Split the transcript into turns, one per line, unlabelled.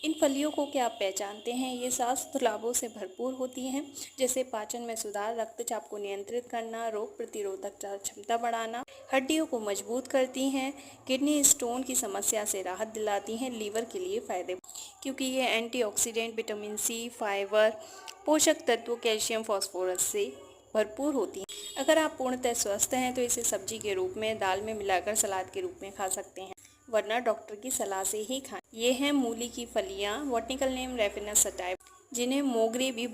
इन फलियों को क्या आप पहचानते हैं? ये स्वास्थ्य लाभों से भरपूर होती हैं, जैसे पाचन में सुधार, रक्तचाप को नियंत्रित करना, रोग प्रतिरोधक क्षमता बढ़ाना, हड्डियों को मजबूत करती हैं, किडनी स्टोन की समस्या से राहत दिलाती हैं, लीवर के लिए फायदे क्योंकि ये एंटीऑक्सीडेंट, विटामिन सी, फाइबर, पोषक तत्व, कैल्शियम, फास्फोरस से भरपूर होती हैं। अगर आप पूर्णतः स्वस्थ हैं तो इसे सब्जी के रूप में, दाल में मिलाकर, सलाद के रूप में खा सकते हैं, वरना डॉक्टर की सलाह से ही खाएं। ये हैं मूली की फलियां, बॉटनिकल नेम रेफिनस सटाइव, जिन्हें मोगरे भी